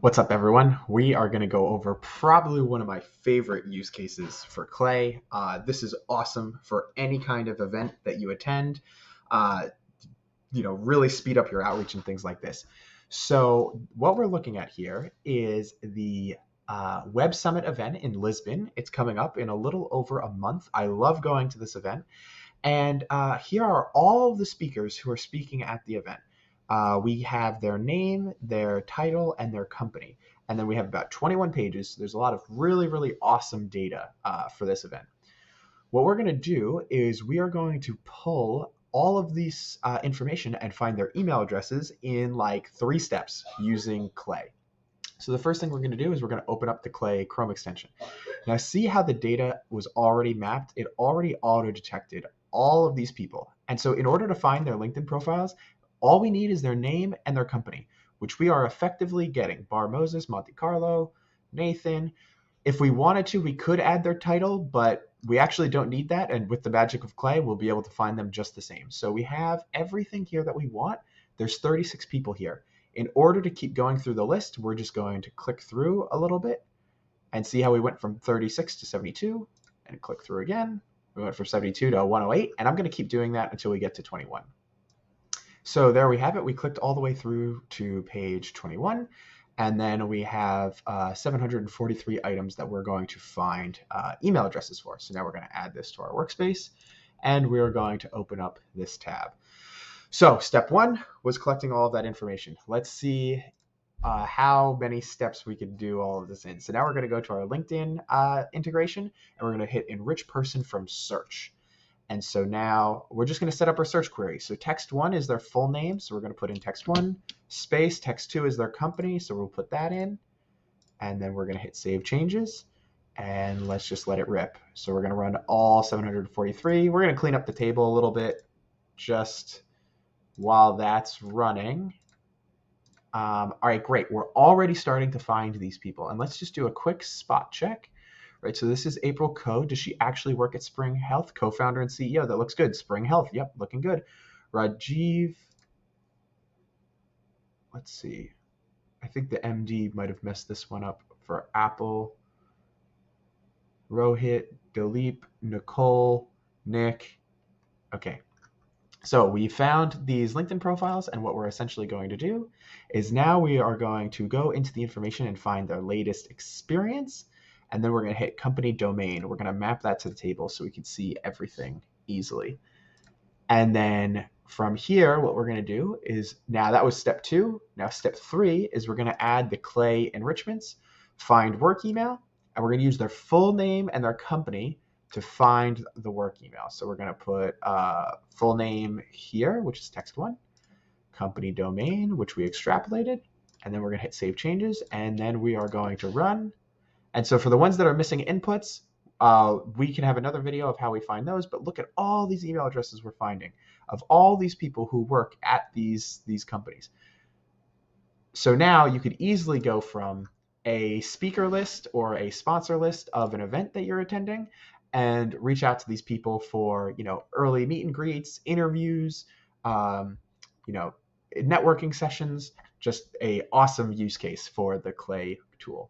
What's up, everyone? We are going to go over probably one of my favorite use cases for Clay. This is awesome for any kind of event that you attend. Uh, really speed up your outreach and things like this. So, what we're looking at here is the Web Summit event in Lisbon. It's coming up in a little over a month. I love going to this event. And here are all of the speakers who are speaking at the event. We have their name, their title, and their company. And then we have about 21 pages. There's a lot of really, really awesome data for this event. What we're going to do is we are going to pull all of these information and find their email addresses in like 3 steps using Clay. So the first thing we're going to do is we're going to open up the Clay Chrome extension. Now see how the data was already mapped? It already auto-detected all of these people. And so in order to find their LinkedIn profiles, all we need is their name and their company, which we are effectively getting. Bar Moses, Monte Carlo, Nathan. If we wanted to, we could add their title, but we actually don't need that. And with the magic of Clay, we'll be able to find them just the same. So we have everything here that we want. There's 36 people here. In order to keep going through the list, we're just going to click through a little bit and see how we went from 36 to 72 and click through again. We went from 72 to 108, and I'm going to keep doing that until we get to 21. So there we have it. We clicked all the way through to page 21, and then we have 743 items that we're going to find email addresses for. So now we're going to add this to our workspace, and we're going to open up this tab. So step 1 was collecting all of that information. Let's see how many steps we could do all of this in. So now we're going to go to our LinkedIn integration, and we're going to hit enrich person from search. And so now we're just going to set up our search query. So text 1 is their full name. So we're going to put in text 1 space. Text 2 is their company. So we'll put that in. And then we're going to hit save changes. And let's just let it rip. So we're going to run all 743. We're going to clean up the table a little bit just while that's running. All right, great. We're already starting to find these people. And let's just do a quick spot check. Right, so this is April Coe. Does she actually work at Spring Health? Co-founder and CEO. That looks good. Spring Health. Yep, looking good. Rajiv. Let's see. I think the MD might have messed this one up for Apple. Rohit, Dilip, Nicole, Nick. Okay. So we found these LinkedIn profiles, and what we're essentially going to do is now we are going to go into the information and find their latest experience. And then we're going to hit company domain. We're going to map that to the table so we can see everything easily. And then from here, what we're going to do is, now that was step 2. Now step 3 is we're going to add the Clay enrichments, find work email, and we're going to use their full name and their company to find the work email. So we're going to put full name here, which is text 1, company domain, which we extrapolated, and then we're going to hit save changes, and then we are going to run. And so for the ones that are missing inputs, we can have another video of how we find those, but look at all these email addresses we're finding of all these people who work at these companies. So now you could easily go from a speaker list or a sponsor list of an event that you're attending and reach out to these people for, early meet and greets, interviews, networking sessions. Just a awesome use case for the Clay tool.